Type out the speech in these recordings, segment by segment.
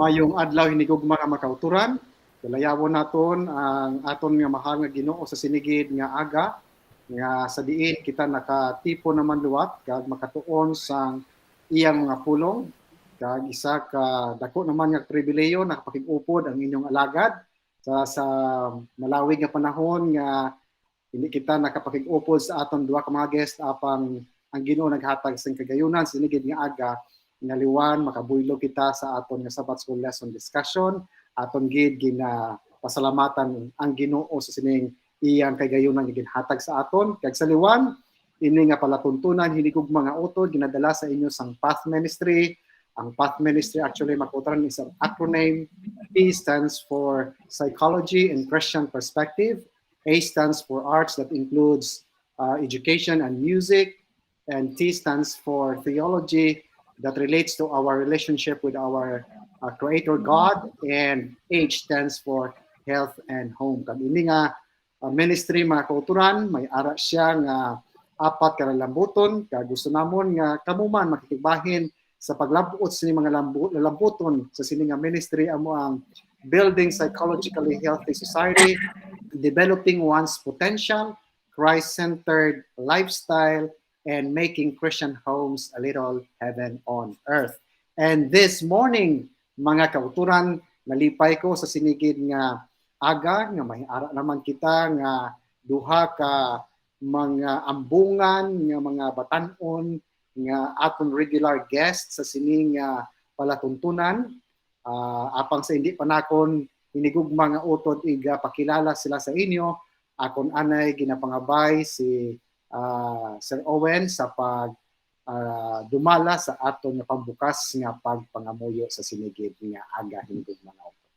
Mayong adlaw hinigog mga makauturan. Dalayawon naton ang aton nga mahal nga Ginoo sa sinigid nga aga nga sa diin kita nakatipo naman luwat kag makatuon sang iyang mga pulong kag isa ka dako naman nga pribileyo nakapakig-upod ang inyong alagad sa malawig nga panahon nga hindi kita nakapakig-upod sa aton duha ka mga guest apang ang Ginoo naghatag sa kagayunan sa sinigid nga aga naliwan makabuylo kita sa aton nga Sabbath School lesson discussion aton gid pasalamatan ang Ginoo sa sining iyang kagayunan nga ginhatag sa aton kag sa liwan ini nga palatuntunan hinigog mga utod ginadala sa inyo sang Path Ministry. Ang Path Ministry actually makutran is an acronym. P stands for Psychology and Christian Perspective. A stands for Arts that includes education and music, and T stands for Theology that relates to our relationship with our Creator God, and H stands for Health and Home. Kag ini nga ministry mga kauturan, may ara siya nga 4 ka lambuton, kag gusto namon nga kamuman makikibahin sa paglabot sa mga lambuton sa sini nga ministry amo ang Building Psychologically Healthy Society, Developing One's Potential, Christ-Centered Lifestyle, and Making Christian Homes a Little Heaven on Earth. And this morning, mga kauturan, nalipay ko sa sinigid nga aga, nga may ara naman kita nga duha ka mga ambungan, nga mga batanon, nga aton regular guests sa sining palatuntunan. Apang sa hindi panakon, hinigug mga utod iga pakilala sila sa inyo, akon anay ginapangabay si Sir Owen sa pag dumala sa aton nga pambukas nga pagpangamuyo sa sinigid nga aga hinigog mga utod.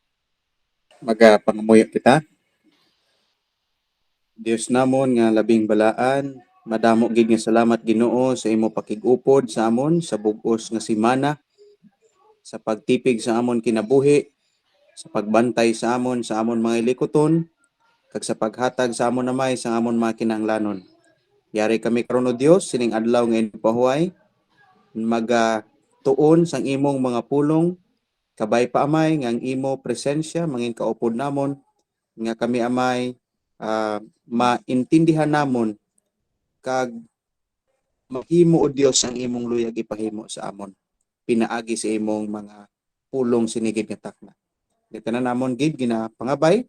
Magapangamuyo kita. Dios namon nga labing balaan, madamo gid nga salamat Ginoo sa imo pakig-upod sa amon sa bug-os nga semana, sa pagtipig sa amon kinabuhi, sa pagbantay sa amon mga ilikuton, kag sa paghatag sa amon namay sa amon mga kinahanglanon. Yari kami karon o Dios sining adlaw nga pahuway, magatuon sang imong mga pulong, kabay pa amay nga ang imo presensya mangin kaupod namon, nga kami amay maintindihan namon kag mahimo o Dios ang imong luyag ipahimo sa amon pinaagi sa imong mga pulong sinigid nga takna. Dito na namon gid ginapangabay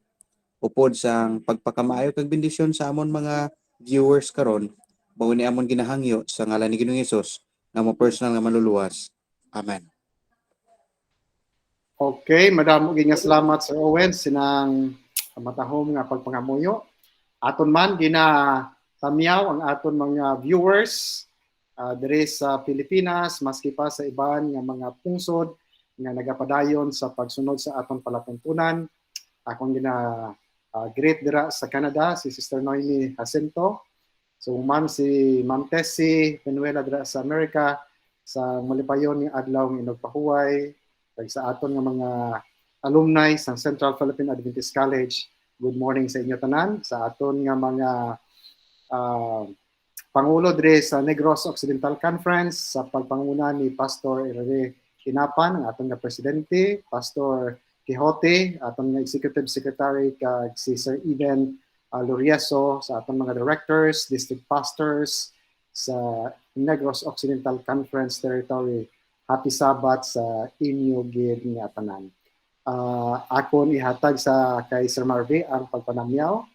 upod sang pagpakamaayo kag bendisyon sa amon mga viewers karon, mao ni amon ginahangyo sa ngalan ni Ginoong Hesus nga mo personal nga manluluwas. Amen. Okay, madamo gid nga salamat Sir Owen sinang matahom nga pagpangamuyo. Aton man ginatamyaw ang aton mga viewers diri sa Pilipinas maski pa sa iban nga mga pungsod nga nagapadayon sa pagsunod sa aton palatuntunan. Akong greet dira sa Canada si Sister Noemi Jacinto. So si Ma'am Tessie Penuela dira sa America sa malipayon ni adlaw nga inugpahuway kag sa aton nga mga alumni sa Central Philippine Adventist College. Good morning sa inyo tanan. Sa aton nga mga pangulo diri sa Negros Occidental Conference sa pagpanguna ni Pastor Herve Kinapan, ang aton nga presidente, Pastor Quixote, aton nga executive secretary kag si Sir Even Lorieso, sa aton mga directors, district pastors sa Negros Occidental Conference Territory. Happy Sabbath sa inyo gid nga tanan. Akon ihatag sa kay Sir Marvey ang pagpanamyaw.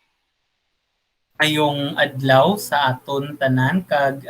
Ayong adlaw sa aton tanan kag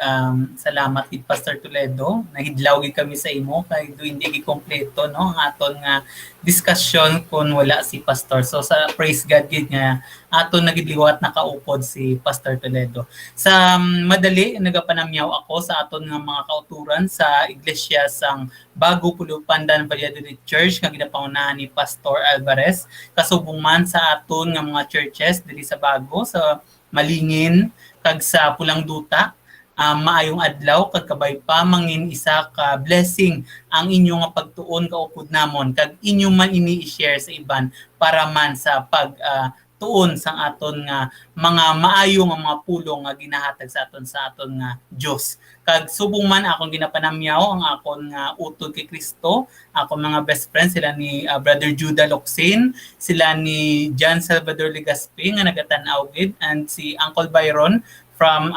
salamat gid Pastor Toledo, nahidlaw gid kami sa imo kay do hindi gid kompleto no ang aton nga discussion kun wala si Pastor. So sa praise God gid nga aton nagidliwat nakaupod si Pastor Toledo. Sa madali nagapanamyaw ako sa aton nga mga kauturan sa iglesia sang Bago Pulupandan Valladolid Church nga ginapangunahan ni Pastor Alvarez, kasubong man sa aton nga mga churches diri sa Bago sa Malingin kag sa Pulang Duta. Maayong adlaw kag kabay pa mangin isa ka blessing ang inyo nga pagtuon kaupod namon kag inyo man ini i-share sa iban para man sa tuon sa aton nga mga maayo nga mga pulong nga ginahatag sa aton nga Dios. Kag subong man akong ginapanamyaw ang akon nga utod kay Kristo, akong mga best friends sila ni Brother Judah Locsin, sila ni John Salvador Legaspi nga nagatan-aw gid, and si Uncle Byron from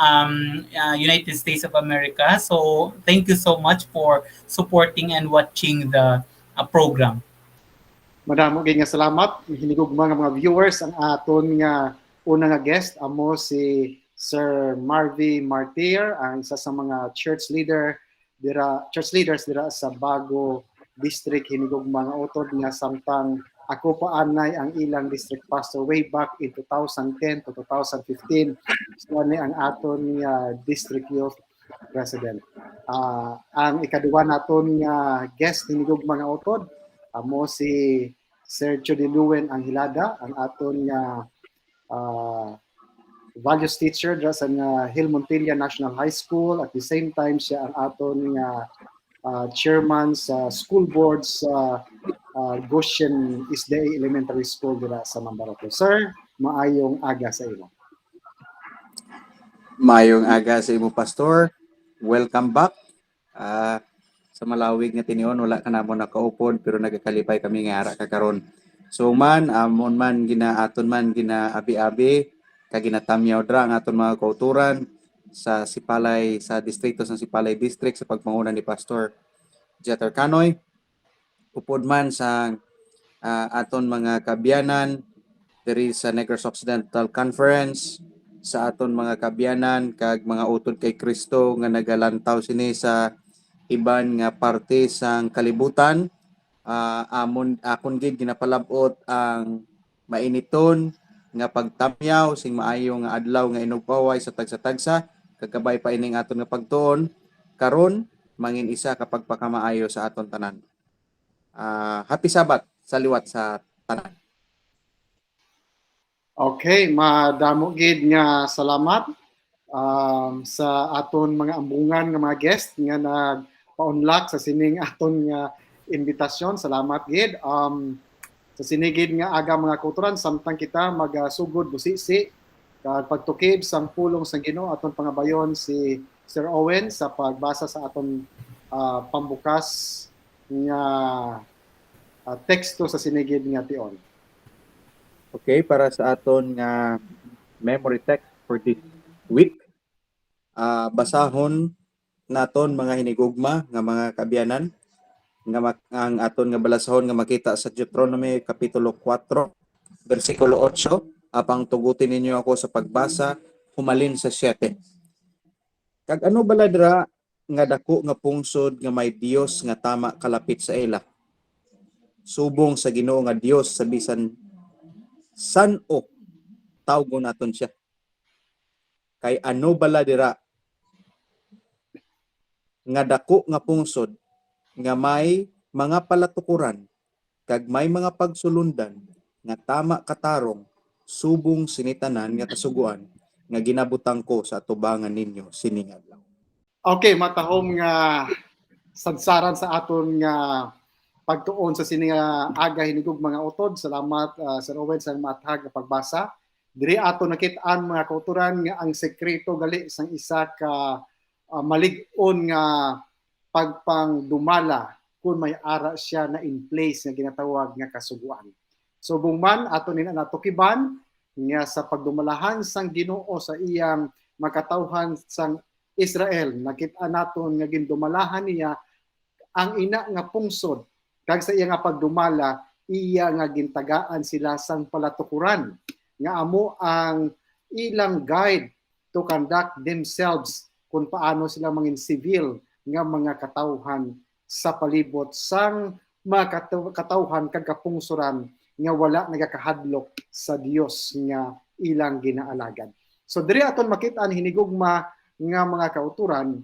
United States of America. So thank you so much for supporting and watching the program. Madamo gid nga salamat. Hinigugma nga mga viewers ang aton nga una nga guest amo si Sir Marvy Martir, ang isa sa mga church leaders dira sa Bago District. Hinigugma nga utod nga samtang ako pa anay ang ilang district pastor way back in 2010 to 2015. So ani ang aton nga district youth president. Ang ikaduha naton nga guest hinigugma nga utod amo si Sir Judy Luen Anghilada, ang aton nga values teacher dra sa Hill Montilla National High School. At the same time siya ang aton nga chairman sa school board sa Goshen Isday Elementary School dira sa Mambaroto. Sir, maayong aga sa imo. Mayong aga sa imo, Pastor. Welcome back. Sa malawig nga tinion, wala ka namon nakaupod pero nagakalipay kami nga ara kakaron. So amon man aton man abi-abi kag ginatamyaw dra ang aton mga kauturan sa Sipalay, sa distrito sa Sipalay District sa pagpanguna ni Pastor Jeter Canoy. Upod man sa aton mga kabyanan diri sa Negros Occidental Conference, sa aton mga kabyanan kag mga utod kay Kristo nga nagalantaw sini sa iban nga parte sang kalibutan. Akon gid ginapalabot ang mainiton nga pagtamyaw sing maayo nga adlaw nga inugpaway sa tagsa-tagsa kagabay pa ining aton nga pagtuon karon mangin isa ka pagpakamaayo sa aton tanan. Happy Sabat sa liwat sa tanan. Okay, madamo gid nga salamat sa aton mga ambungan nga mga guest nga nagpa-unlock sa sining aton nga invitasyon. Salamat gid. Sa sinigid nga aga mga kauturan samtang kita magasugod busisi kag pagtukib sang pulong sang Ginoo aton pangabayon si Sir Owen sa pagbasa sa aton pambukas nga teksto sa sinigid nga tion. Okay, para sa aton nga memory text for this week, basahon naton mga hinigugma nga mga kabyanan nga ang aton nga balasahon nga makita sa Deuteronomy kapitulo 4 bersikulo 8. Apang tugutin ninyo ako sa pagbasa, humalin sa 7. Kag ano bala dira nga dako nga pungsod nga may Dios nga tama kalapit sa ila, subong sa Ginoo nga Dios sa bisan san-o tawgo naton siya. Kay ano bala dira nga dako nga pungsod nga may mga palatukuran kag may mga pagsulundan nga tama katarong subong sinitanan nga kasuguan nga ginabutang ko sa atubangan ninyo sining adlaw. Okay, matahom nga sadsaran sa aton nga pagtuon sa sining aga hinigug mga utod. Salamat Sir Owen sa matag nga pagbasa. Diri ato nakit-an mga kauturan nga ang sekreto gali sang isa ka malig-on nga pagpangdumala kung may ara siya na in place nga ginatawag nga kasuguan. So bungman ato nina natukiban nga sa pagdumalahan sang Ginoo sa iyang makatawhan sang Israel, nakita naton nga gindumalahan niya ang ina nga pungsod kag sa iya nga pagdumala iya nga gintagaan sila sang palatukuran nga amo ang ilang guide to conduct themselves kung paano sila mangin civil nga mga katawhan sa palibot sang mga katawhan kag kapungsuran nga wala nagakahadlok sa Dios nga ilang ginaalagad. So diri aton makita-an hinigugma nga mga kauturan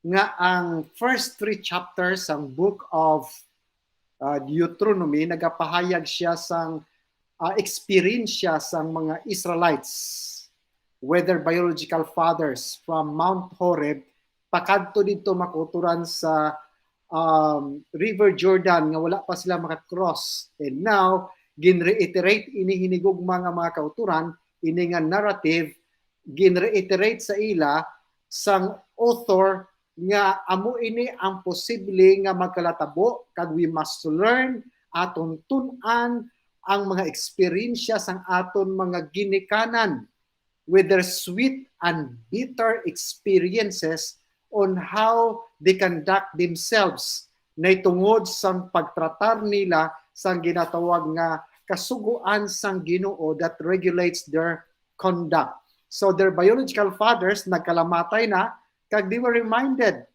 nga ang first 3 chapters sang book of Deuteronomy nagapahayag siya sang experience siya sang mga Israelites, whether biological fathers from Mount Horeb pakadto dito makuturan sa River Jordan nga wala pa sila makakross, and now ginreiterate ini hinigugma nga mga kauturan, ini nga narrative ginreiterate sa ila sang author nga amo ini ang posible nga magkalatabo kag we must learn aton tun-an ang mga eksperyensya sang aton mga ginikanan with their sweet and bitter experiences on how they conduct themselves na tungod sang pagtratar nila sang ginatawag nga kasuguan sang Ginoo that regulates their conduct. So their biological fathers nagkalamatay na kag they were reminded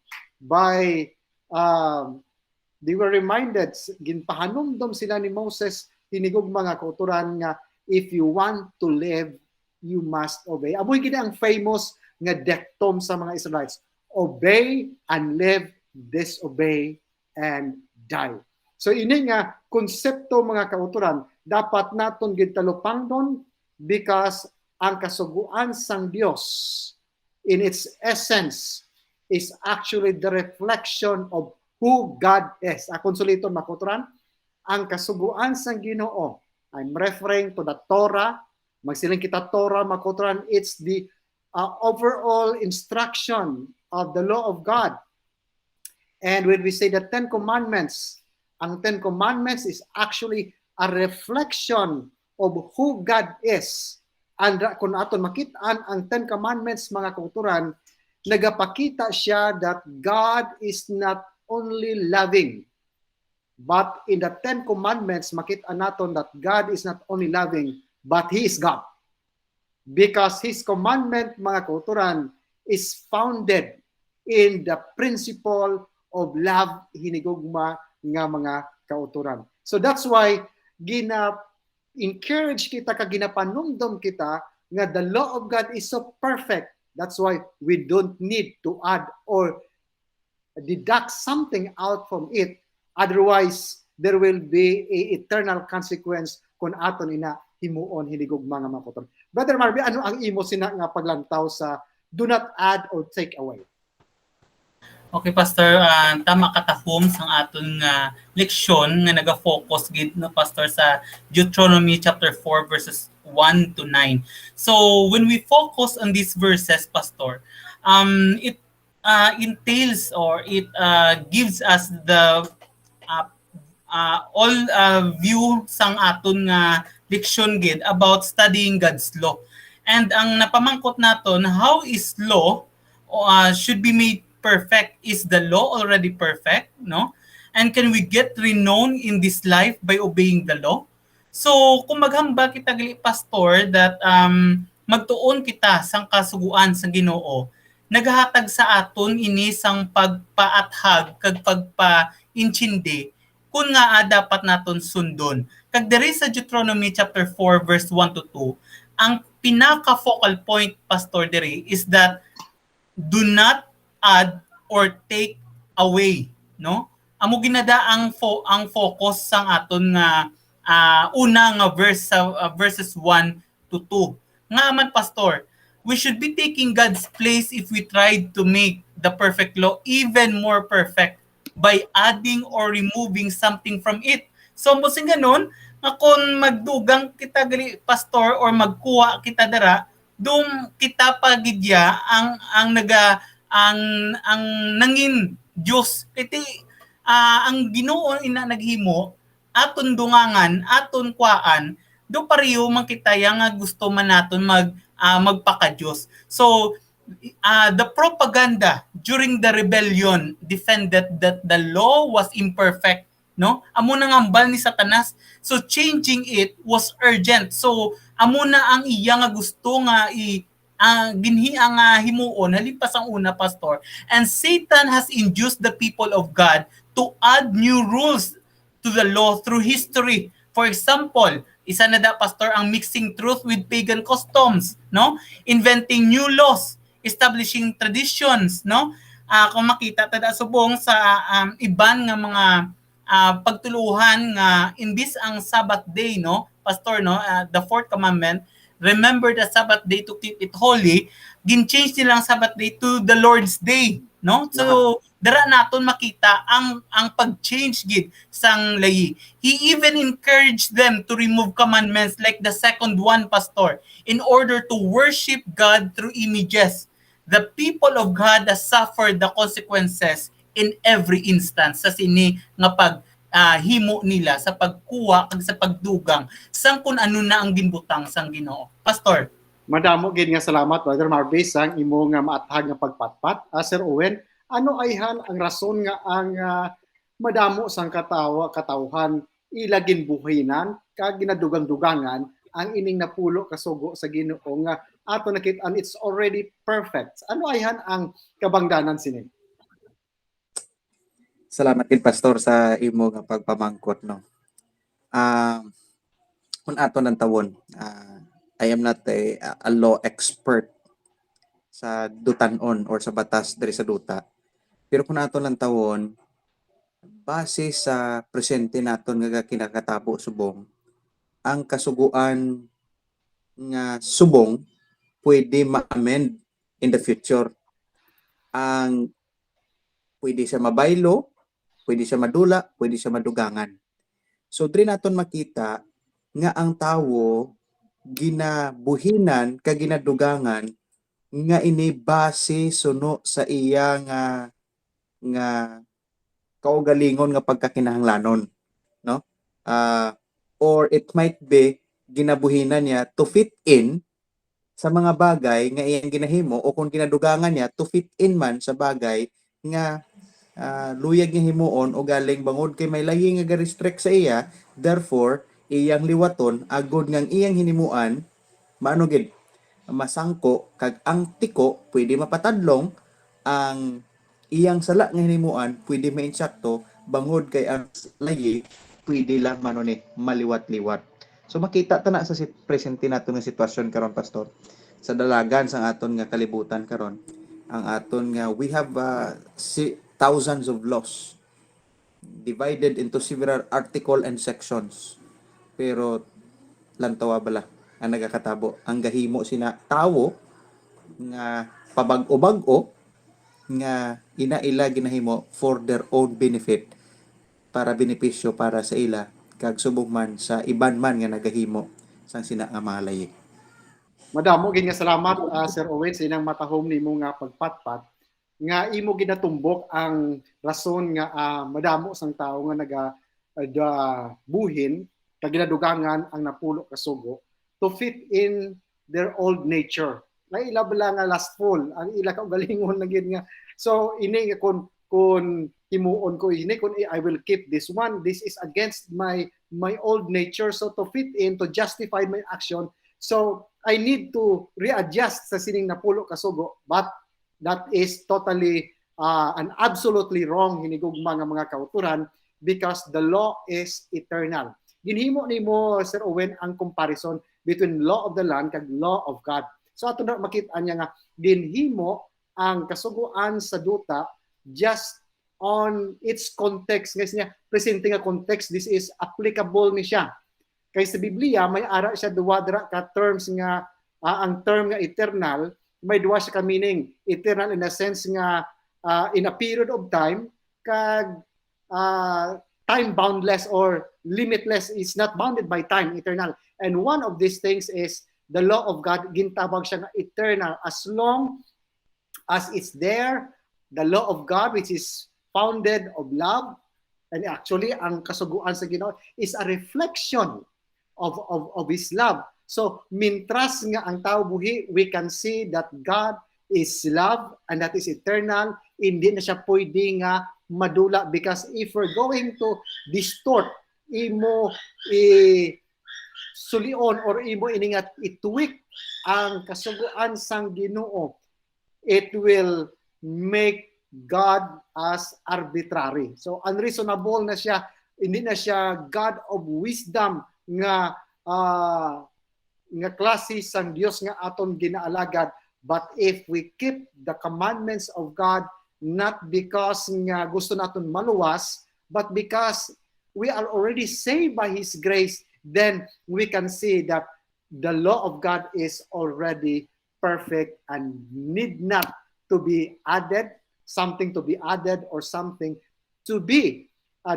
ginpahanumdom sila ni Moses tinigog mga kauturan nga if you want to live you must obey. Amoy gid ang famous nga dictum sa mga Israelites, obey and live, disobey and die. So ini nga konsepto mga kauturan dapat naton gid talupangdon because ang kasuguan sang Dios in its essence is actually the reflection of who God is. Akong suliton makuturan, ang kasuguan sang Ginoo, I'm referring to the Torah, magsiling kita Torah makuturan, it's the overall instruction of the law of God. And when we say the Ten Commandments, ang Ten Commandments is actually a reflection of who God is. And kung aton makitaan ang Ten Commandments mga kauturan, nagapakita siya that God is not only loving, but in the Ten Commandments makita naton that God is not only loving, but He is God. Because His commandment mga kauturan is founded in the principle of love hinigugma nga mga kauturan. So that's why encourage kita kag ginapanumdom kita nga the law of God is so perfect. That's why we don't need to add or deduct something out from it. Otherwise, there will be a eternal consequence kung aton ina himuon hinigugma nga mga kauturan. Brother Marvin, ano ang imo sina nga paglantaw sa do not add or take away? Okay, Pastor, tama katahom sang aton nga leksyon nga naga-focus gid no Pastor sa Deuteronomy chapter 4 verses 1 to 9. So when we focus on these verses, Pastor, it entails or it gives us the all view sang aton nga leksyon gid about studying God's law. And ang napamangkot naton, how is law should be made perfect? Is the law already perfect? No? And can we get renowned in this life by obeying the law? So, kung maghamba kita gali Pastor that magtuon kita sang kasuguan sa Ginoo, naghatag sa aton ini sang pagpaathag kag pagpa-intindi kung nga dapat naton sundon. Kag diri sa Deuteronomy chapter 4 verse 1 to 2, ang pinaka-focal point Pastor diri is that do not add or take away, no? Amo ginada ang focus sang aton nga una nga verse sa verses 1 to 2. Nga man Pastor, we should be taking God's place if we tried to make the perfect law even more perfect by adding or removing something from it. So mo sing ganon, nga kung magdugang kita gali Pastor or magkuha kita dara, dum kita pagidya ang nangin Dios iti ang Ginoo ina naghimo aton dungangan aton kuan do pareho man kita nga gusto man naton magpaka Dios. So the propaganda during the rebellion defended that the law was imperfect, no? Amo na nga ambal ni Satanas. So changing it was urgent. So amo na ang iya nga gusto nga ginhi ang himuon halipas ang una Pastor, and Satan has induced the people of God to add new rules to the law through history. For example, isa na da Pastor ang mixing truth with pagan customs, no? Inventing new laws, establishing traditions, no? Kung makita tada subong sa iban nga mga pagtuluhan nga imbis ang Sabbath day, no Pastor, no, the fourth commandment, remember the Sabbath day to keep it holy, gin-change nila ang Sabbath day to the Lord's day, no? So dara naton makita ang pag-change gid sang layi. He even encouraged them to remove commandments like the second one, Pastor, in order to worship God through images. The people of God has suffered the consequences in every instance sa sini nga himo nila sa pagkuha kag sa pagdugang sang kun ano na ang ginbutang sang Ginoo. Pastor. Madamo gid nga salamat Brother Marvis ang imo nga maatag nga pagpatpat. Sir Owen, ano ayhan ang rason nga ang madamo sang katawhan ilagin buhinan kag ginadugang-dugangan ang ining napulo kasugo sa Ginoo nga ato nakit-an it's already perfect. Ano ayhan ang kabangdanan sini? Salamat din pastor sa imo nga pagpamangkot no. Kung ato ng tawon, I am not a law expert sa dutanon or sa batas diri sa duta. Pero kung ato lang tawon, base sa presente naton nga kinakatabo subong, ang kasuguan nga subong pwede ma-amend in the future. Ang pwede siya mabaylo, pwede siya madula, pwede siya madugangan. So diri naton makita nga ang tawo ginabuhinan kag ginadugangan nga ini base suno sa iya nga kaugalingon nga pagkakinahanglanon, no? Or it might be ginabuhinan niya to fit in sa mga bagay nga iyang ginahimo o kung ginadugangan niya to fit in man sa bagay nga luyag nga himuon o galing bangod kay may layi nga ga-restrict sa iya, therefore iyang liwaton agod ngang iyang hinimuan maano gid masangko kag ang tiko pwede mapatadlong, ang iyang sala nga hinimuan pwede mainsakto bangod kay ang layi pwede lang mano ni maliwat-liwat. So makita ta na sa presente nato nga sitwasyon karon pastor sa dalagan sang aton nga kalibutan karon, ang aton nga we have thousands of laws divided into several article and sections. Pero lantawa bala ang nagakatabo ang gahimo sina tawo nga pabag-o-bag-o nga inaila ginahimo for their own benefit para benepisyo para sa ila kag subong man sa iban man nga nagahimo sang sina nga mga layi. Madamo gid nga salamat Sir Owen sa inang matahom nimo nga pagpatpat nga imo ginatumbok ang rason nga madamo sang tawo nga buhin kag ginadugangan ang napulo ka sugo to fit in their old nature. Na ila bala nga lastful, ang ila kaugalingon na gid nga. So ini nga kun himuon ko ini kun I will keep this one, this is against my old nature, so to fit in, to justify my action, so I need to readjust sa sining napulo ka sugo, but that is totally and absolutely wrong hinigugma nga mga kauturan because the law is eternal. Ginhimo nimo Sir Owen ang comparison between law of the land kag law of God. So ato na makita niya nga ginhimo ang kasuguan sa duta just on its context. Guys niya presenting a context, this is applicable ni siya. Kay sa Biblia may ara siya duwa dira ka terms nga ang term nga eternal may duwa siya ka meaning. Eternal in a sense nga in a period of time kag time boundless or limitless, is not bounded by time, eternal. And one of these things is the law of God, gintabag siya na eternal. As long as it's there, the law of God which is founded of love, and actually ang kasuguan sa Ginoo is a reflection of His love. So mintras nga ang tao buhi, we can see that God is love and that is eternal. Hindi na siya pwede nga madula, because if we're going to distort imo sulion or imo iningat itweak ang kasuguan sang Ginoo, it will make God as arbitrary. So unreasonable na siya, hindi na siya God of wisdom nga klase sang Dios nga aton ginaalagad. But if we keep the commandments of God, not because nga gusto naton maluwas, but because we are already saved by His grace, then we can see that the law of God is already perfect and need not to be added something to be added or something to be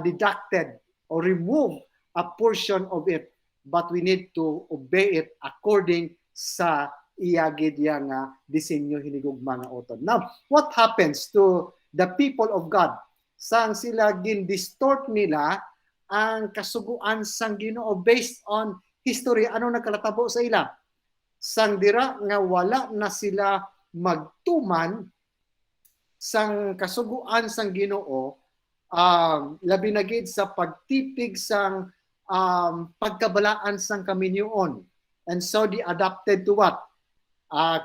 deducted or remove a portion of it, but we need to obey it according sa iyagid nga disenyo hinigugma nga utod. Now, what happens to the people of God? Sang sila gin-distort nila ang kasuguan sang Ginoo based on history, ano nagkalatabo sa ila? Sang dira nga wala na sila magtuman sang kasuguan sang Ginoo, labi na gid sa pagtipig sang pagkabalaan sang kaminyoon. And so they adapted to what?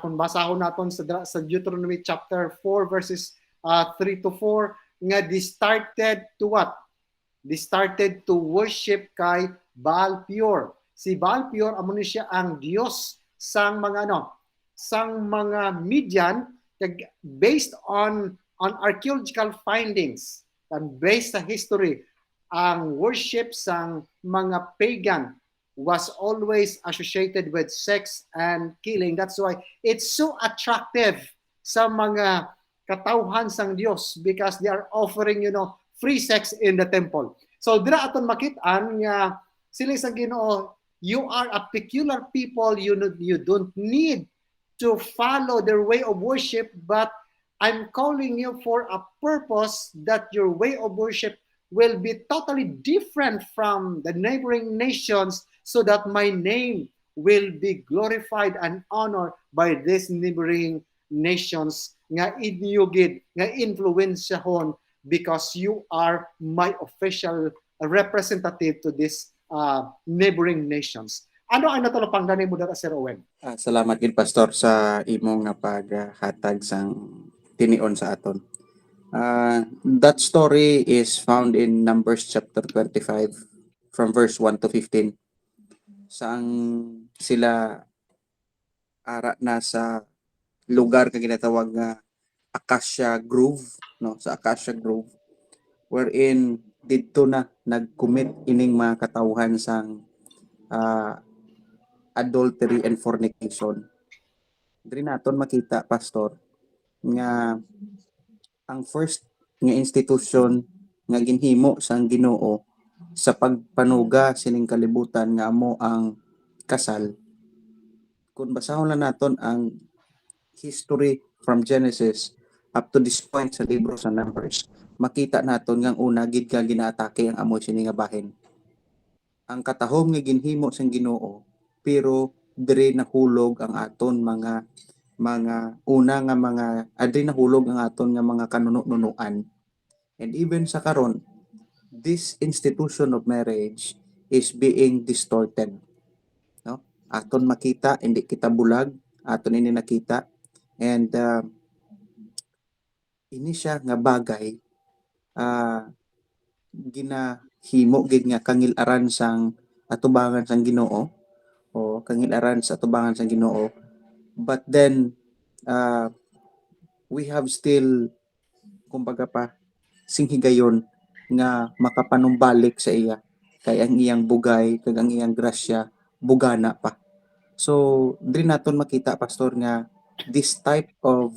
Kung basahon naton sa Deuteronomy chapter 4 verses 3 to 4, nga they started to what? They started to worship kay Baal Peor. Si Baal Peor amo ni siya ang Dios sang mga sang mga Midian, based on archaeological findings and based sa history. Ang worship sang mga pagan was always associated with sex and killing. That's why it's so attractive sa mga katawhan sang Dios, because they are offering, free sex in the temple. So dira aton makit-an nga sila sa Ginoo, you are a peculiar people, you don't need to follow their way of worship, but I'm calling you for a purpose that your way of worship will be totally different from the neighboring nations, so that my name will be glorified and honored by these neighboring nations nga inyugid, nga influensyahon, because you are my official representative to these neighboring nations. Ano ang natulapanggan mo dara, Sir Owen? Salamat gid Pastor sa imong nga paghatag sang tinion sa aton. That story is found in Numbers chapter 25 from verse 1 to 15. Sang sila ara na sa lugar nga ginatawag nga Acacia Grove, sa Acacia Grove, wherein didto na nag-commit ining mga katawhan sang adultery and fornication. Diri naton makita, Pastor, nga ang first nga institution nga ginhimo sang Ginoo sa pagpanuga sining kalibutan nga amo ang kasal. Kung basahon lang naton ang history from Genesis up to this point sa libro sa Numbers, makita naton nga una gid ka ginaatake ang amoy sini nga bahin. Ang katahom nga ginhimo sang Ginoo, pero diri nahulog ang aton mga una nga mga adri nahulog ang aton nga mga kanuno-nunuan. And even sa karon, this institution of marriage is being distorted. Aton makita, hindi kita bulag, aton ini nakita. And ini siya nga bagay ginahimo gid nga kangilaran sang atubangan sang Ginoo, o kangilaran sa atubangan sang Ginoo. But then we have still, kumbaga pa, singhigayon nga makapanumbalik sa iya, kay ang iyang bugay kag ang iyang grasya bugana pa. So diri naton makita, Pastor, nga this type of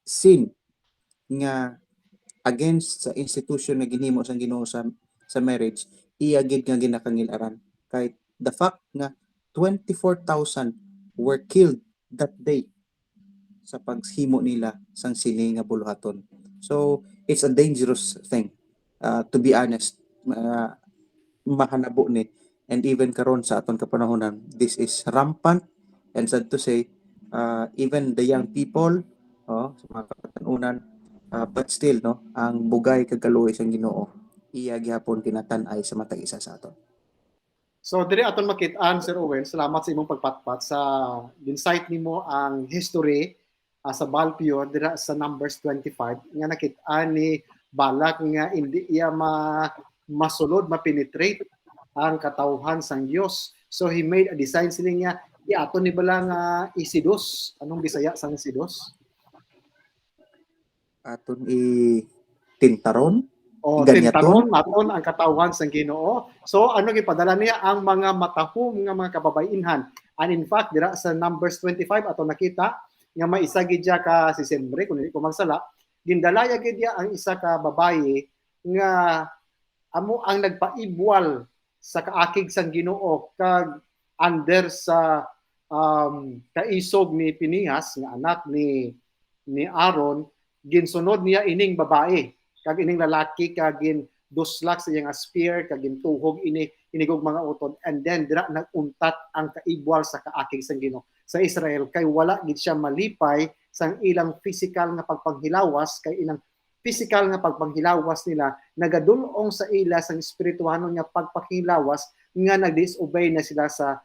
sin nga against sa institution nga ginhimo sang Ginoo sa marriage, iya gid nga ginakangilaran. Kay the fact nga 24,000 were killed that day sa paghimo nila sang sini nga buluhaton. So it's a dangerous thing, to be honest. Mahanabo ni, and even karon sa aton kapanahonan, this is rampant, and sad to say, even the young people, sa mga kapatanunan, but still, ang bugay kag kaluoy sang Ginoo, iya gyapon kinatan-ay sa matag isa sa aton. So diri aton makit-an, Sir Owen, salamat sa imong pagpatpat sa insight nimo ang history sa Baal Peor dira sa Numbers 25 nga nakit-an ni Balak nga hindi iya masulod, mapenetrate ang katawhan sang Dios. So he made a design sila nga iaton ni bala nga isidos. Anong Bisaya sang isidos? Aton tintaron. O tintaron naton ang katawhan sang Ginoo. So ano gipadala niya ang mga matahom nga mga kababainhan. And in fact dira sa Numbers 25 ato nakita nga maisa gid siya ka si Sembre kun dili ko magsala, gindalaya gid niya ang isa ka babaye nga amo ang nagpaibwal sa kaakig sang Ginoo kag under sa kaisog ni Pinihas nga anak ni Aaron, ginsunod niya ining babae kag ining lalaki kag duslak sa iyang spear kag gintuhog inigog mga utod, and then dira naguntat ang kaibwal sa kaakig sang Ginoo sa Israel kay wala gid siya malipay sang ilang physical nga pagpanghilawas, kay ilang physical nga pagpanghilawas nila nagadulong sa ila sang espirituhanon nga pagpanghilawas nga nag-disobey na sila sa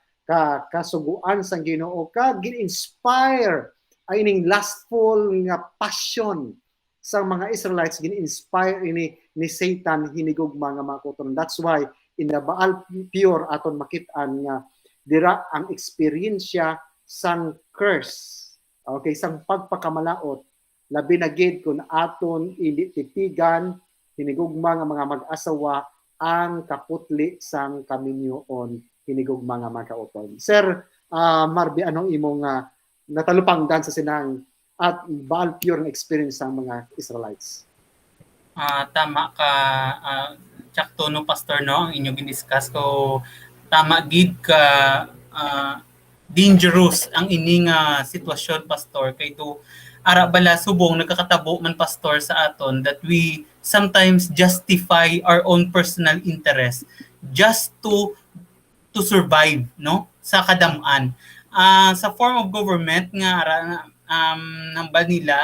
kasuguan sang Ginoo kag gin-inspire ay ining lustful nga passion sa mga Israelites, gin-inspire ni Satan hinigog mga kutoron. That's why in the Baal Peor aton makit-an nga dira ang eksperyensya sang curse, okay, sang pagpakamalaot, labi na gid kung aton titigan hinigugma nga mga mag-asawa ang kaputli sang kaminyoon hinigugma nga mga kauton. Sir Marby, anong imong natalupangdan sa sinang at Baal Peor na experience ng mga Israelites? Tama ka, tsakto no pastor no ang inyo gin-discuss ko, tama gid ka, dangerous ang ining sitwasyon pastor kay do ara bala subong nagkakatabo man pastor sa aton that we sometimes justify our own personal interest just to survive no sa kadam-an. Sa form of government nga ara ng Manila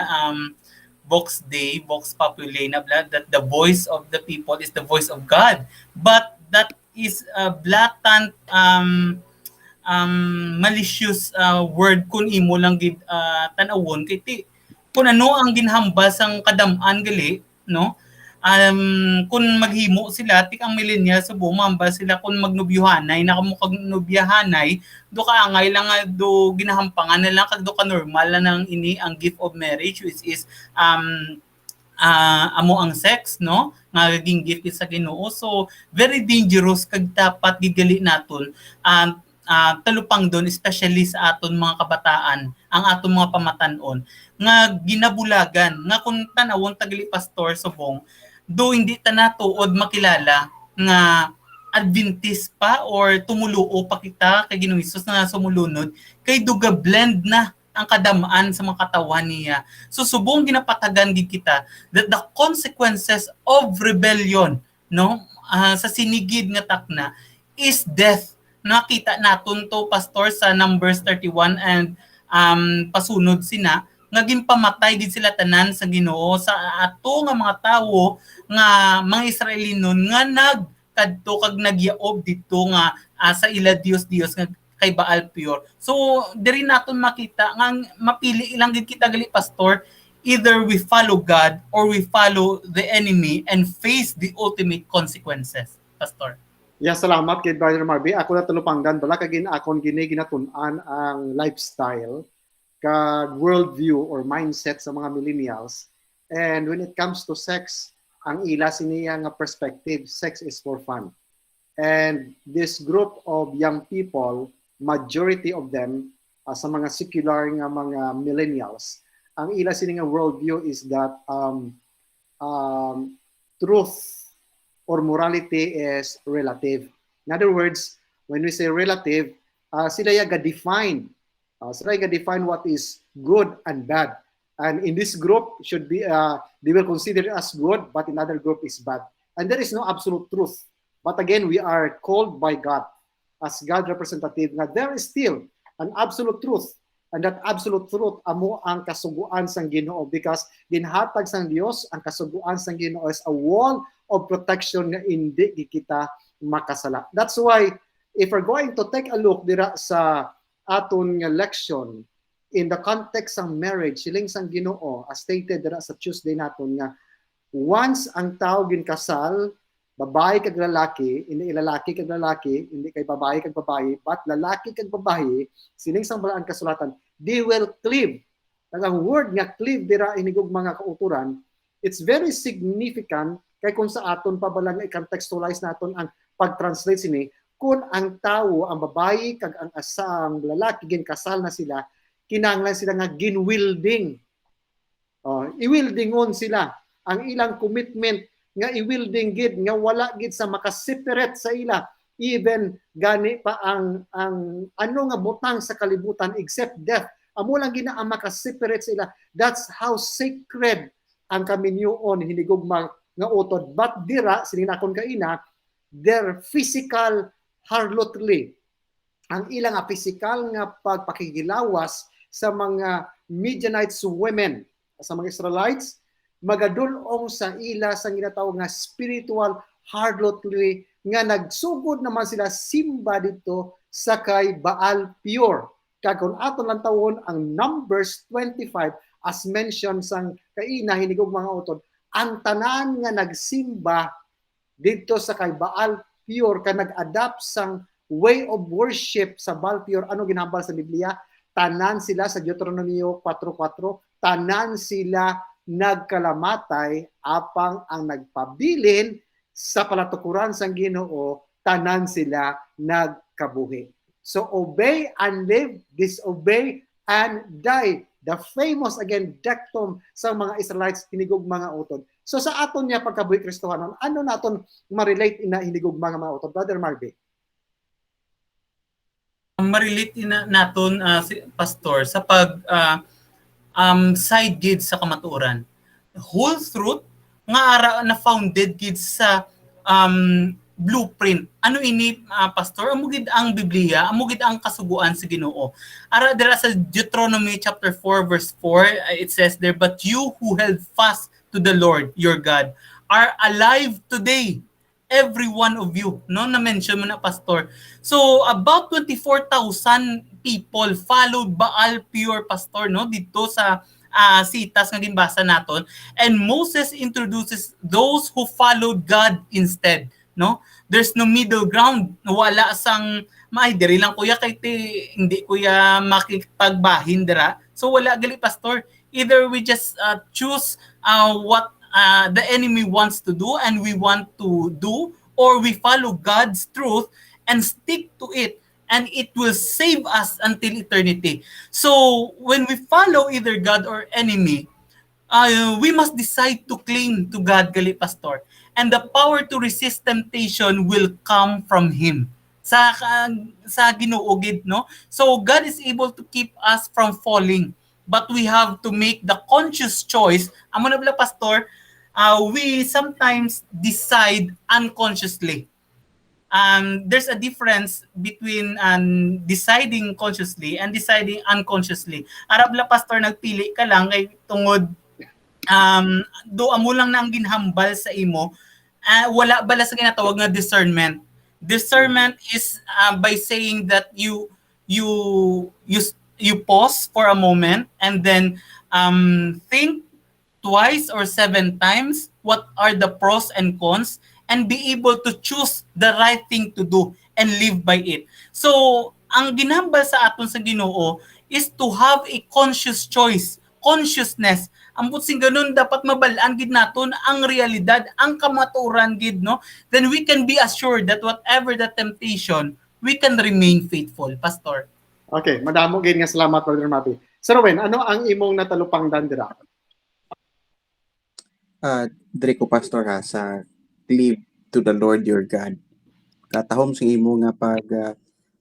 Vox Dei, Vox Populi na that the voice of the people is the voice of God, but that is a blatant malicious word kun imo lang gid tan-awon kay ti kun ano ang ginhambas ang kadam-an gali no, kun maghimo sila tik ang millennials subong mamba sila kun magnobyuhanay nakamukag nobyahanay do ka angay lang do ginahampangan na lang kag do ka normal na nang ini ang gift of marriage which is amo ang sex no nga giging gift sa Ginoo. So very dangerous kag dapat gigali naton talupang doon, especially sa aton mga kabataan, ang aton mga pamatanon, nga ginabulagan, nga kung tanawon tagali pastor subong, do hindi ta natuod makilala nga Adventist pa or tumuluo pa kita kay Ginoong Hesus na sumulunod, kay duga blend na ang kadamaan sa mga katawan niya. So subong ginapatagan gid kita that the consequences of rebellion no sa sinigid nga takna is death. Nakita naton to pastor sa Numbers 31 and pasunod sina nga ginpamatay gid sila tanan sa Ginoo sa ato nga mga tawo nga mga Israelinon nga nagkadto kag nagyaob dito nga sa ila Dios nga kay Baal Peor. So diri naton makita nga mapili ilang gid kita gali pastor, either we follow God or we follow the enemy and face the ultimate consequences pastor. Yeah, salamat kay Brother Marby. Ako na talupanggan bala kag akon ginatun-an ang lifestyle kag worldview or mindset sa mga millennials. And when it comes to sex, ang ila siniya nga perspective, sex is for fun. And this group of young people, majority of them sa mga secular nga mga millennials, ang ila siniya worldview is that truth or morality is relative. In other words, when we say relative, sila ga-define. Sila ga-define what is good and bad. And in this group, should be they will consider it as good, but in other group is bad. And there is no absolute truth. But again, we are called by God as God representative. Now, there is still an absolute truth. And that absolute truth, amo ang kasuguan sang Ginoo, because ginhatag sang Dios ang kasuguan sang Ginoo is a wall of protection nga hindi kita makasala. That's why if we're going to take a look dira sa aton nga lection in the context ng marriage, siling sang Ginoo as stated dira sa Tuesday naton nga once ang tao ginkasal, babae kag lalaki, hindi lalaki kag lalaki, hindi kay babae kag babae, but lalaki kag babae, siling sang balaan kasulatan, they will cleave. Ang word nga cleave dira inigog mga kauturan, it's very significant kay kung sa aton pa balang i-contextualize naton ang pag-translate sini, kung ang tao, ang babae kag ang asang lalaki ginkasal na sila, kinahanglan sila nga ginwielding. I-wieldingon sila ang ilang commitment nga i-wielding gid nga wala gid sa makaseparate sa ila, even gani pa ang ano nga butang sa kalibutan except death, amo lang gina ang makaseparate sa ila. That's how sacred ang kaminyoon hinigugma nga utod. But dira sininakon kaina, their physical harlotry, ang ilang nga physical nga pagpakigilawas sa mga Midianites women, sa mga Israelites, magadulong sa ila sa ginatawag nga spiritual harlotry nga nagsugod naman sila simba dito sa kay Baal Peor. Kag kung aton lang tawon ang Numbers 25 as mentioned sang kaina hinigog mga utod, ang tanan nga nagsimba dito sa kay Baal Peor ka nag-adapt sang way of worship sa Baal Peor, ano ginambal sa Biblia? Tanan sila sa Deuteronomio 4:4, tanan sila nagkalamatay apang ang nagpabilin sa palatukuran sang Ginoo, tanan sila nagkabuhi. So obey and live, disobey and die. The famous again dictum sa mga Israelites hinigog mga utod. So sa aton niya pagkabuhi Kristohanon, ano naton ma-relate ina hinigog mga utod, Brother Marvin? Ma-relate naton si Pastor sa pag side gid sa kamatuoran. Whole truth nga ara na founded gid sa blueprint. Ano ini Pastor? Amo gid ang Biblia, amo gid ang kasuguan sa Ginoo. Ara dira sa Deuteronomy chapter 4 verse 4, it says there, but you who held fast to the Lord your God are alive today, every one of you, no, na mention mo na Pastor. So about 24,000 people followed Baal Peor, Pastor, no, dito sa sitas nga ginbasa naton, and Moses introduces those who followed God instead, no. There's no middle ground, wala sang diri lang kuya kay hindi kuya makipagbahin dira, so wala gali Pastor. Either we just choose what the enemy wants to do and we want to do, or we follow God's truth and stick to it, and it will save us until eternity. So when we follow either God or enemy, we must decide to cling to God, gali Pastor, and the power to resist temptation will come from Him. Sa Ginoo gid, no? So God is able to keep us from falling, but we have to make the conscious choice. Amo na bala Pastor, we sometimes decide unconsciously. There's a difference between deciding consciously and deciding unconsciously. Arab la Pastor, nagpili ka lang kay tungod do amo lang na ang ginhambal sa imo, wala bala sa ginatawag nga discernment. Discernment is by saying that you pause for a moment and then think twice or 7 times what are the pros and cons, and be able to choose the right thing to do and live by it. So, ang ginhambal sa aton sa Ginoo is to have a conscious choice, consciousness. Ang butsing ganun, dapat mabalaan gid naton ang realidad, ang kamaturan gid, no? Then we can be assured that whatever the temptation, we can remain faithful, Pastor. Okay, madamo gid nga salamat, Brother Mabi. Sir Owen, ano ang imong natalupang dira? Dre ko Pastor ha, sa cleave to the Lord your God. Katahom sa imo nga pag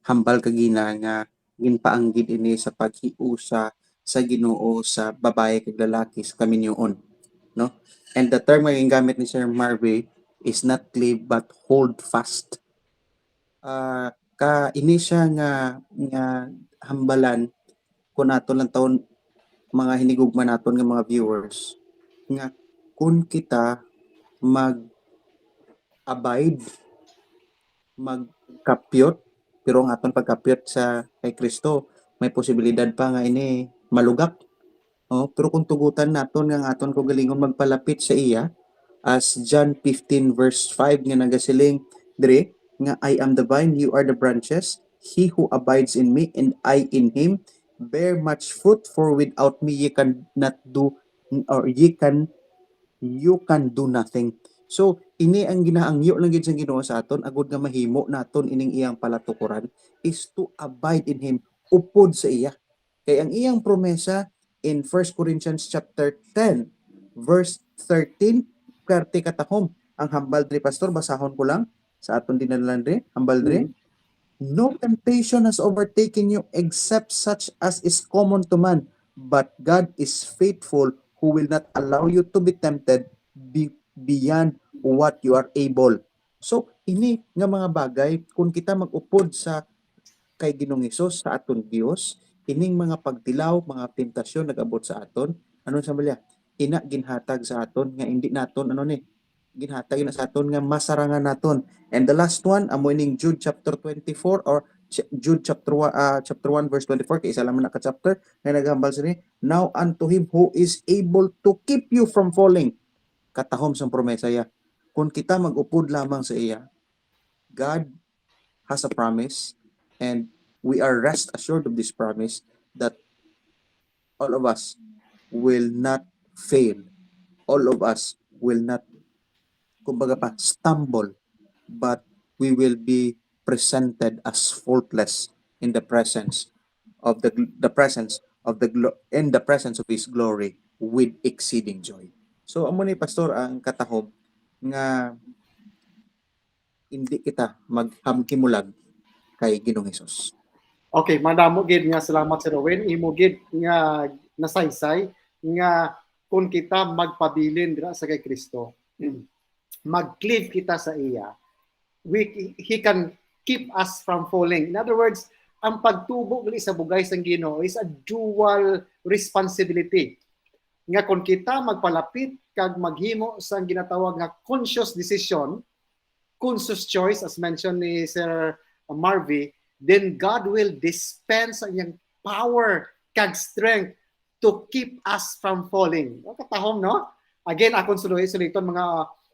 hambal kagina nga ginpaanggid ini sa paghiusa sa Ginoo sa babae kag lalaki sa kaminyoon, no? And the term nga gingamit ni Sir Marvin is not cleave but hold fast. Ka ini siya nga hambalan kun aton lang taon mga hinigugma naton nga mga viewers nga kung kita mag-abide, magkapyot, pero ang aton pagkapyot sa kay Kristo, may posibilidad pa nga ini malugak. Pero kung tugutan naton nga aton ko galingon magpalapit sa iya, as John 15 verse 5 nga nagasiling dire nga I am the vine, you are the branches, he who abides in me and I in him bear much fruit, for without me you can not do, or you can do nothing. So ini ang ginaangyo lang gid sa Ginoo sa aton agud nga mahimo naton ining iyang palatukuran is to abide in him, upod sa iya. Kaya ang iyang promesa in 1 Corinthians chapter 10, verse 13, karte katahom. Ang hambal diri pastor, basahon ko lang sa aton dinadlan diri, hambal diri. No temptation has overtaken you except such as is common to man, but God is faithful who will not allow you to be tempted beyond what you are able. So, ini nga mga bagay, kung kita mag-upod sa kay Ginoong Hesus sa aton Dios, ining mga pagtilaw, mga tentasyon nag-abot sa aton, ano sa balya? Ina ginhatag sa aton nga hindi naton ginhatag na sa aton nga masarangan naton. And the last one amo ining Jude chapter 24 or Jude chapter 1 verse 24 kay isa lang man ka chapter nga naghambal sini, now unto him who is able to keep you from falling. Katahom sa promesa ya. Kung kita mag-upod lamang sa iya, God has a promise and we are rest assured of this promise that all of us will not fail. All of us will not kumbaga pa stumble, but we will be presented as faultless in the presence of the presence of in the presence of his glory with exceeding joy. So amo ni pastor ang katahom nga hindi kita maghamkimulag kay Ginoong Hesus. Okay, madamo gid nga salamat Sir Owen. Imo gid nga nasaysay nga kung kita magpabilin dira sa kay Kristo, mag-cleave kita sa iya, he can keep us from falling. In other words, ang pagtubo gali sa bugay sang Ginoo is a dual responsibility. Nga kung kita magpalapit kag maghimo sa ginatawag nga conscious decision, conscious choice as mentioned ni Sir Marvy, then God will dispense ang iyang power kag strength to keep us from falling. Katahom, no? Again, akong suliton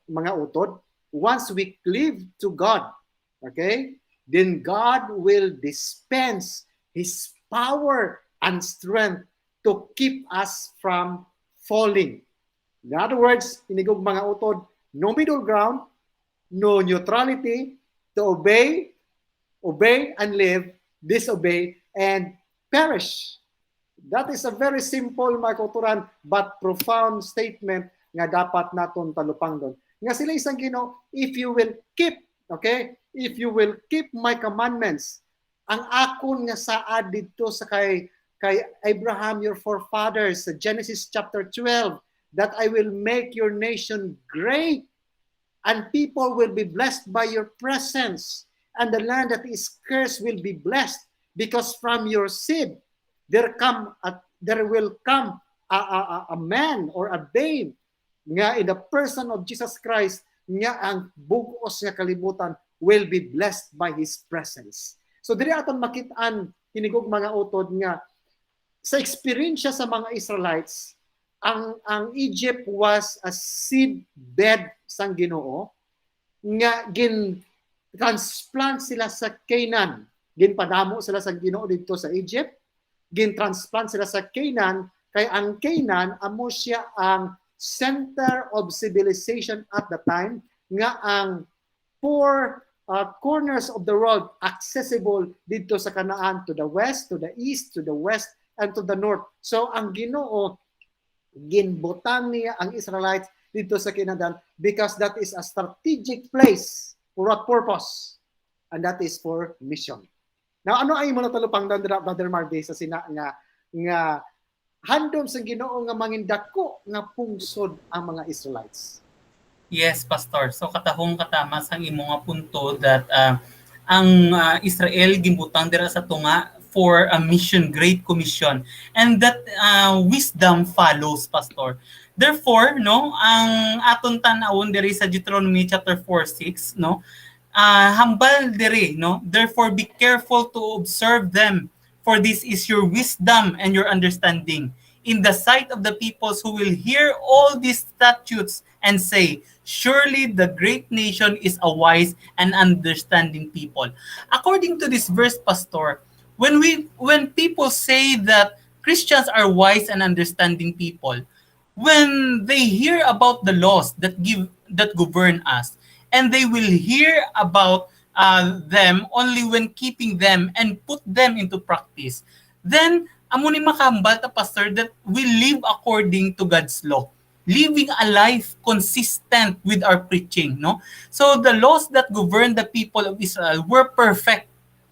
mga utod. Once we cleave to God, okay, then God will dispense His power and strength to keep us from falling. In other words, inigog mga utod, no middle ground, no neutrality, to obey and live, disobey, and perish. That is a very simple, mga kauturan, but profound statement nga dapat naton talupang doon. Nga sila isang Ginoo, if you will keep, okay, if you will keep my commandments, ang akon nga saad dito sa kay Abraham, your forefathers, sa Genesis chapter 12, that I will make your nation great, and people will be blessed by your presence, and the land that is cursed will be blessed, because from your seed there will come a man or a babe nga in the person of Jesus Christ, nga ang bugos nga kalibutan will be blessed by His presence. So diri aton makitaan hinigog mga utod nga sa experience sa mga Israelites, ang Egypt was a seed bed sang Ginoo nga transplant sila sa Canaan. Ginpadamo sila sa Ginoo dito sa Egypt. Gin-transplant sila sa Canaan, kay ang Canaan amo siya ang center of civilization at the time, nga ang four corners of the world accessible dito sa Canaan, to the west, to the east, to the west, and to the north. So ang Ginoo, ginbutang niya ang Israelites dito sa Canaan because that is a strategic place for a purpose, and that is for mission. Now, ano ay mo natalupang Brother Marvy sa sina nga handom sa Ginoo nga mangindako nga pungsod ang mga Israelites? Yes, Pastor. So katahong katama sang imo nga punto that ang Israel gimbutang dira sa tunga for a mission, great commission, and that wisdom follows, Pastor. Therefore, no, ang aton tan-awon diri sa Deuteronomy chapter 4:6, no, hambal diri, no, therefore be careful to observe them, for this is your wisdom and your understanding in the sight of the peoples who will hear all these statutes and say, surely the great nation is a wise and understanding people. According to this verse, Pastor, when people say that Christians are wise and understanding people, when they hear about the laws that govern us, and they will hear about them only when keeping them and put them into practice, then amo ni makambal ta pastor that we live according to God's law, living a life consistent with our preaching, no? So the laws that govern the people of Israel were perfect.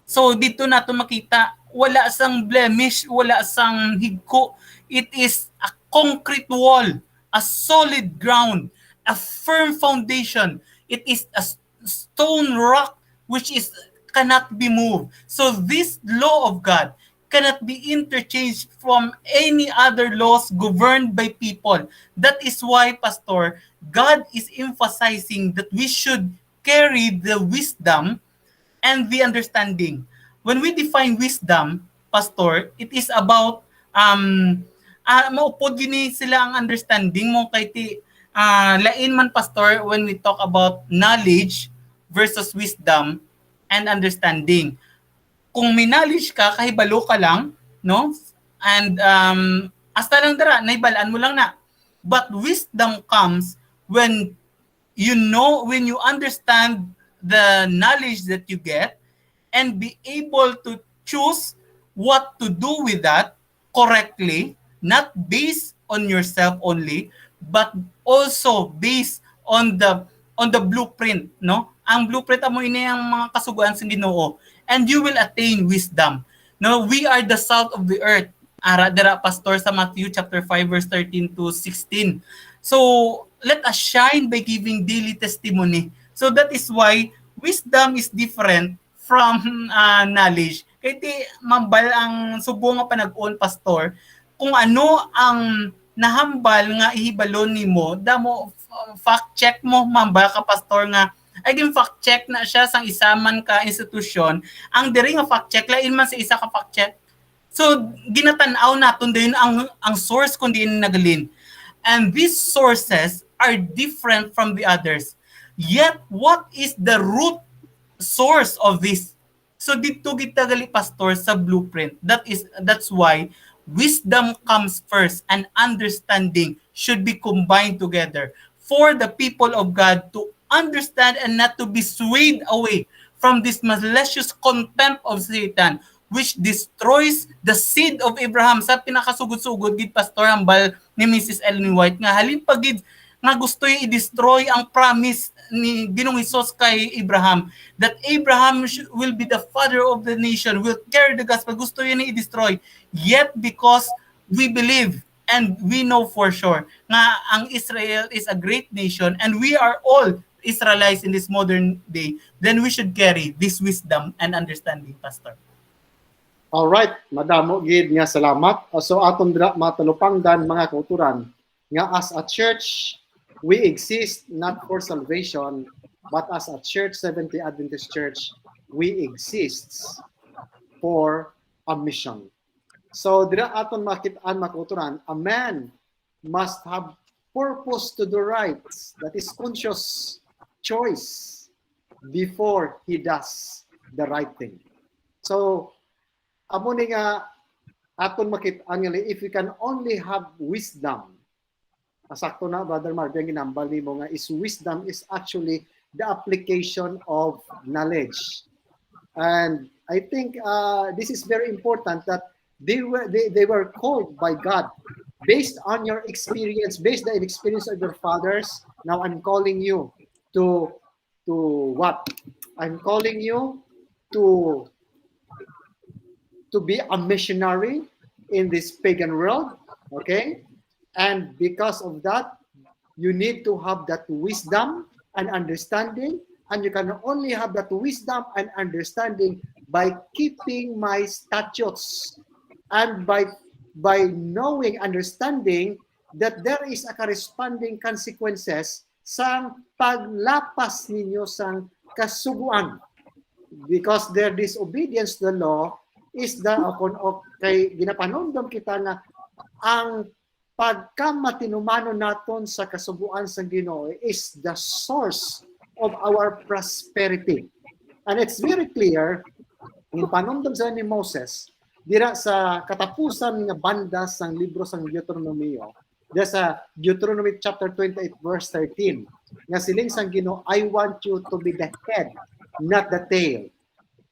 So dito nato makita wala sang blemish, wala sang higko. It is a concrete wall, a solid ground, a firm foundation. It is a stone rock which is cannot be moved. So this law of God cannot be interchanged from any other laws governed by people. That is why, Pastor, God is emphasizing that we should carry the wisdom and the understanding. When we define wisdom, Pastor, it is about maupod gini sila ang understanding mo kay ti lain man, Pastor, when we talk about knowledge versus wisdom and understanding. Kung may knowledge ka, kahibalo ka lang, no? And hasta lang dara, naibalaan mo lang na. But wisdom comes when you know, when you understand the knowledge that you get and be able to choose what to do with that correctly, not based on yourself only, but also based on the blueprint, no? Ang blueprint amo ini ang mga kasuguan sa Ginoo, and you will attain wisdom. No, we are the salt of the earth. Ara dira, Pastor, sa Matthew chapter 5 verse 13 to 16. So let us shine by giving daily testimony. So that is why wisdom is different from knowledge. Kaya ti mambal ang subo nga panag-on, Pastor, kung ano ang nahambal nga ihibalon nimo, damo fact check mo, mambal ka, Pastor, nga ay din fact check na siya sang isaman ka institusyon. Ang diri nga fact check lain man sa isa ka fact check. So ginatan-aw naton din ang source kundi nagalin. And these sources are different from the others. Yet what is the root source of this? So dito kita gali, Pastor, sa blueprint. That's why wisdom comes first and understanding should be combined together for the people of God to understand and not to be swayed away from this malicious contempt of Satan which destroys the seed of Abraham. Sa pinakasugod-sugod gid, Pastor, hambal ni Mrs. Ellen White nga halin pagid nga gusto i-destroy ang promise ni Ginoong Hesus kay Abraham that Abraham will be the father of the nation, will carry the gospel. Gusto yun i-destroy. Yet because we believe and we know for sure nga ang Israel is a great nation and we are all Israelites in this modern day, then we should carry this wisdom and understanding, Pastor. All right, madamo gid nga salamat. So aton dira matalupangdan mga kauturan nga as a church we exist not for salvation, but as a church, Seventh-day Adventist Church, we exist for a mission. So dira aton makitaan mga kauturan, a man must have purpose to do right, that is conscious choice before he does the right thing. So amo ni nga aton makitaan nga if we can only have wisdom, asakto na Brother Marvin ginambal nimo nga is wisdom is actually the application of knowledge. And I think this is very important that they were called by God based on your experience, based on the experience of your fathers. Now I'm calling you to what? I'm calling you to be a missionary in this pagan world, okay? And because of that, you need to have that wisdom and understanding, and you can only have that wisdom and understanding by keeping my statutes and by knowing, understanding that there is a corresponding consequences sa paglapas ninyo sang kasuguan, because their disobedience to the law is the kay ginapanondom kita nga ang pagkamatinumano naton sa kasuguan sa Ginoo is the source of our prosperity. And it's very clear in panumdum sa ni Moses dira sa katapusan nga banda sang libro sang Deuteronomio, dira sa Deuteronomy chapter 28 verse 13, nga siling sang Ginoo, I want you to be the head, not the tail.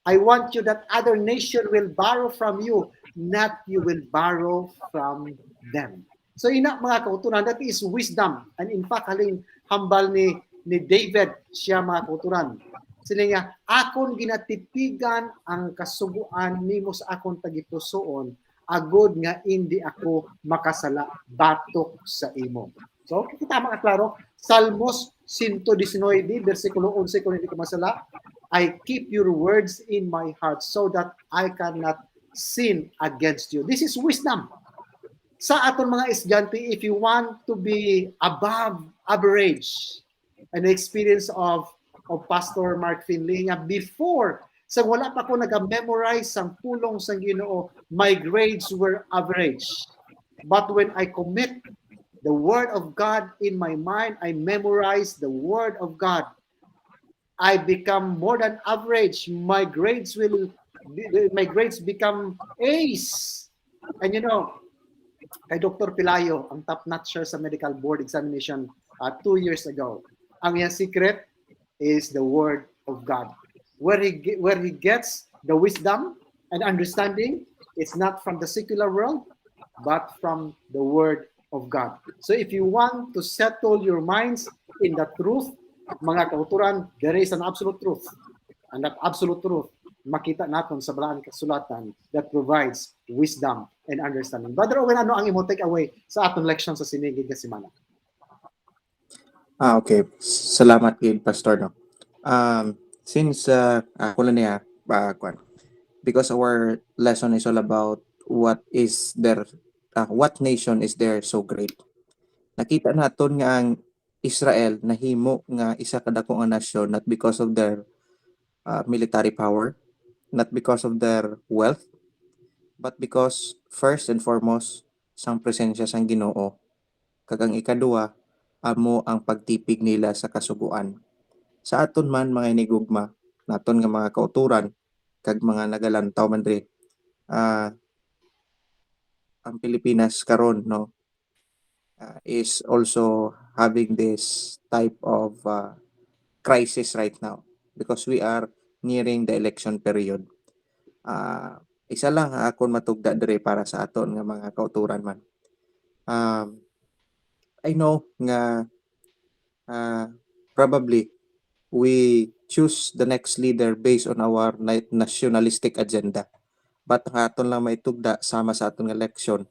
I want you that other nation will borrow from you, not you will borrow from them. So ina mga kauturan, that is wisdom. And in fact, haling hambal ni David siya mga kauturan. Sila nga, akon ginatitigan ang kasuguan nimo sa akon tagipusoon, agod nga hindi ako makasala batok sa imo. So, kita makaklaro, Salmos 119, versikulo 11, kung hindi ko masala, I keep your words in my heart so that I cannot sin against you. This is wisdom. Sa aton mga estudyante, if you want to be above average, an experience of Pastor Mark Finley, nga before, sa wala pa ko nag-memorize ang pulong sa Ginoo, my grades were average. But when I commit the Word of God in my mind, I memorize the Word of God, I become more than average. My grades become A's. And you know, kay Dr. Pilayo, ang top notcher sa medical board examination 2 years ago, ang yung secret is the Word of God. Where he gets the wisdom and understanding, it's not from the secular world, but from the Word of God. So if you want to settle your minds in the truth, mga kauturan, there is an absolute truth. And that absolute truth, makita natin sa balaan kasulatan that provides wisdom and understanding. Brother Owen, ano ang imo take away sa atong leksyon sa sinigid nga semana? Okay. Salamat gid Pastor no. Since ako lang niya because our lesson is all about what nation is there so great. Nakita naton nga ang Israel nahimo nga isa ka dako nga nasyon, not because of their military power, not because of their wealth, but because first and foremost sang presensya sang Ginoo, kag ang ikaduha amo ang pagtipig nila sa kasuguan. Sa aton man mga inigugma, naton nga mga kauturan kag mga nagalantaw man diri, ang Pilipinas karon no is also having this type of crisis right now because we are nearing the election period. Isa lang akon matugda diri para sa aton nga mga kauturan man. I know nga probably we choose the next leader based on our nationalistic agenda. But ang aton lang maitugda sama sa aton nga election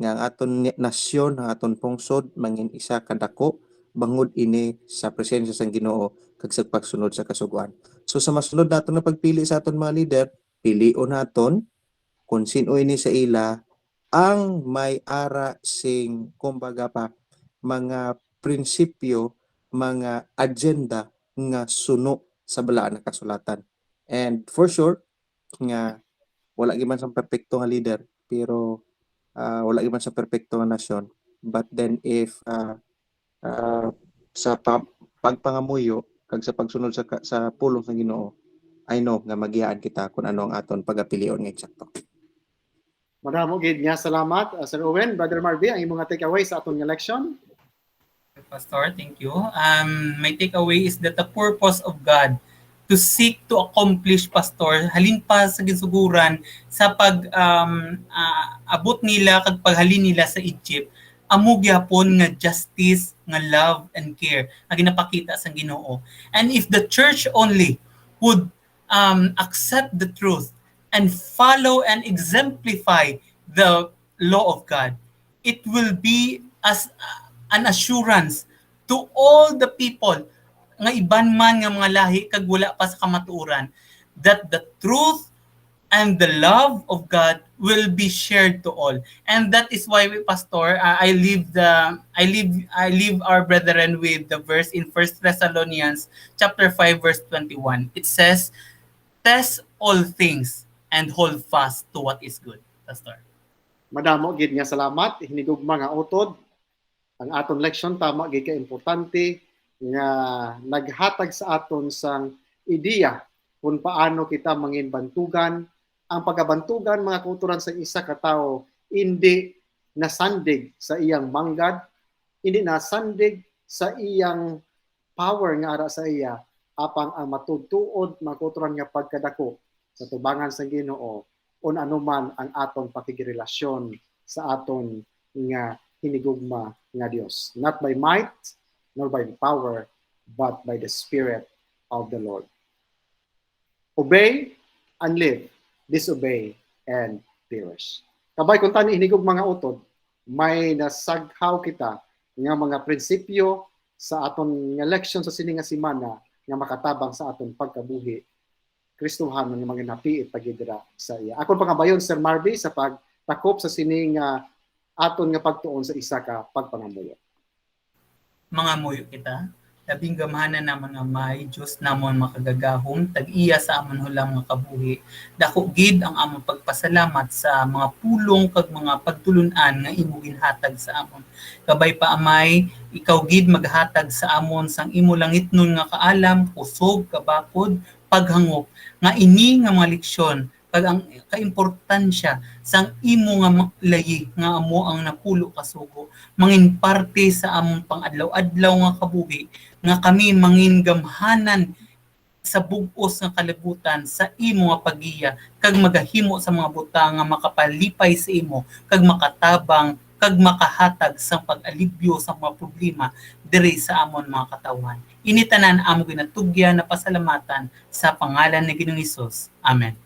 nga ang aton nasyon, ang aton pungsod mangin isa kadako bangod ini sa presensya sang Ginoo kag sa pagsunod sa kasuguan. So sa masunod naton nga pagpili sa aton mga leader, pilion naton kung sino ini sa ila ang may ara sing kumbaga pa mga prinsipyo, mga agenda nga suno sa balaan nga kasulatan. And for sure nga wala gyud man sa perpekto nga leader, pero wala gyud man sa perpekto nga nasyon. But then if sa pagpangamuyo kag sa pagsunod sa pulong sa Ginoo, I know nga magiyaan kita kung ano ang aton pagapilion nga eksakto. Madamo gid nga salamat, Sir Owen. Brother Marvy, ang imong takeaway sa atong election? Pastor, thank you. My takeaway is that the purpose of God to seek to accomplish, Pastor, halin pa sa gisuguran sa abot nila kag paghalin nila sa Egypt, amo gyapon nga justice, nga love and care nga ginapakita sa Ginoo. And if the church only would accept the truth and follow and exemplify the law of God, it will be as an assurance to all the people nga iban man nga mga lahi kag wala pa sa kamatuoran that the truth and the love of God will be shared to all. And that is why Pastor, I leave our brethren with the verse in 1 Thessalonians chapter 5 verse 21. It says, "Test all things and hold fast to what is good." Pastor. Madamo gid nga salamat, hinigugma nga utod. Ang aton leksyon tama gid ka importante nga naghatag sa aton sang ideya kung paano kita manginbantugan. Ang pagabantugan mga kauturan sa isa ka tawo hindi nasandig sa iyang manggad, hindi nasandig sa iyang power nga ara sa iya, apang ang matugtuod mga kauturan nga pagkadako sa tubangan sa Ginoo on anuman ang atong pakigirelasyon sa aton nga hinigugma nga Dios. Not by might, nor by power, but by the Spirit of the Lord. Obey and live. Disobey and perish. Kabay kung tani hinigog mga utod, may nasaghaw kita nga mga prinsipyo sa aton nga leksyon sa sini nga semana nga makatabang sa aton pagkabuhi Kristohan ng mga napiit pagidira sa iya. Akon pangabayon Sir Marby sa pagtakop sa sini nga aton nga pagtuon sa isa ka pagpangamuyo. Mga muyo kita, labing gamahanan namon nga may Dios namon makagagahom tag-iya sa amon hulang mga kabuhi. Dako gid ang among pagpasalamat sa mga pulong kag mga pagtulun-an nga imo ginhatag sa amon. Kabay pa amay, ikaw gid maghatag sa amon sang imo langitnon nga kaalam, kusog, kabakod, paghangop nga ini nga mga leksyon kag ang kaimportansya sang imo nga layi nga amo ang napulo kasugo mangin parte sa among pang-adlaw-adlaw nga kabuhi nga kami mangin gamhanan sa bug-os nga kalibutan sa imo nga pagiya kag magahimo sa mga butang nga makapalipay sa imo kag makatabang kag makahatag sa pag-alibyo sa mga problema diri sa amon mga katawan. Ini tanan amo ginatugyan na pasalamatan sa pangalan ni Ginoong Hesus. Amen.